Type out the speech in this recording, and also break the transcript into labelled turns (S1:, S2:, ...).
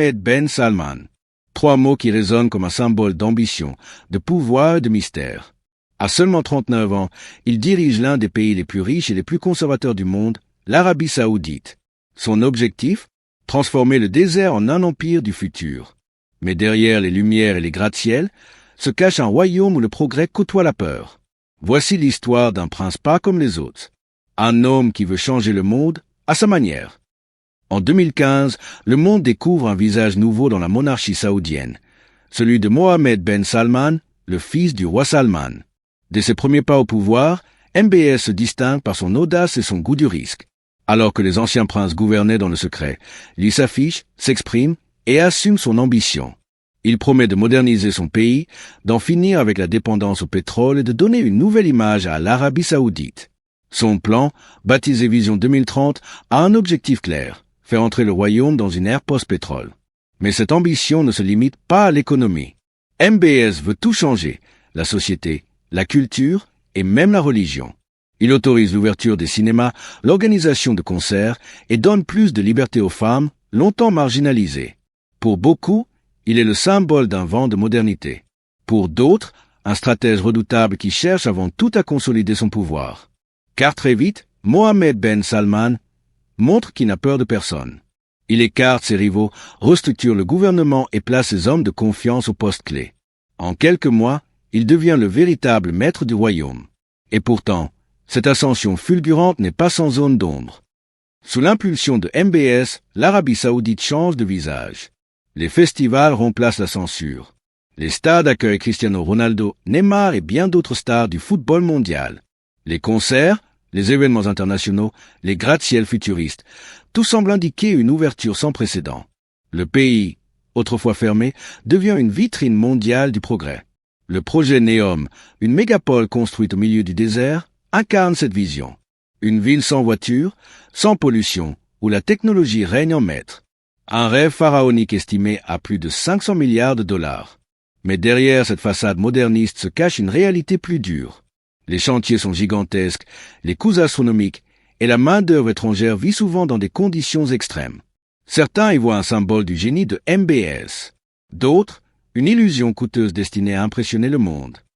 S1: Ben Salman. Trois mots qui résonnent comme un symbole d'ambition, de pouvoir et de mystère. À seulement 39 ans, il dirige l'un des pays les plus riches et les plus conservateurs du monde, l'Arabie saoudite. Son objectif? Transformer le désert en un empire du futur. Mais derrière les lumières et les gratte-ciel, se cache un royaume où le progrès côtoie la peur. Voici l'histoire d'un prince pas comme les autres. Un homme qui veut changer le monde à sa manière. En 2015, le monde découvre un visage nouveau dans la monarchie saoudienne, celui de Mohammed Ben Salman, le fils du roi Salman. Dès ses premiers pas au pouvoir, MBS se distingue par son audace et son goût du risque. Alors que les anciens princes gouvernaient dans le secret, lui s'affiche, s'exprime et assume son ambition. Il promet de moderniser son pays, d'en finir avec la dépendance au pétrole et de donner une nouvelle image à l'Arabie saoudite. Son plan, baptisé Vision 2030, a un objectif clair, faire entrer le royaume dans une ère post-pétrole. Mais cette ambition ne se limite pas à l'économie. MBS veut tout changer, la société, la culture et même la religion. Il autorise l'ouverture des cinémas, l'organisation de concerts et donne plus de liberté aux femmes, longtemps marginalisées. Pour beaucoup, il est le symbole d'un vent de modernité. Pour d'autres, un stratège redoutable qui cherche avant tout à consolider son pouvoir. Car très vite, Mohammed Ben Salman montre qu'il n'a peur de personne. Il écarte ses rivaux, restructure le gouvernement et place ses hommes de confiance au poste clé. En quelques mois, il devient le véritable maître du royaume. Et pourtant, cette ascension fulgurante n'est pas sans zone d'ombre. Sous l'impulsion de MBS, l'Arabie saoudite change de visage. Les festivals remplacent la censure. Les stades accueillent Cristiano Ronaldo, Neymar et bien d'autres stars du football mondial. Les concerts, les événements internationaux, les gratte-ciel futuristes, tout semble indiquer une ouverture sans précédent. Le pays, autrefois fermé, devient une vitrine mondiale du progrès. Le projet Neom, une mégapole construite au milieu du désert, incarne cette vision. Une ville sans voiture, sans pollution, où la technologie règne en maître. Un rêve pharaonique estimé à plus de 500 milliards de dollars. Mais derrière cette façade moderniste se cache une réalité plus dure. Les chantiers sont gigantesques, les coûts astronomiques, et la main-d'œuvre étrangère vit souvent dans des conditions extrêmes. Certains y voient un symbole du génie de MBS. D'autres, une illusion coûteuse destinée à impressionner le monde.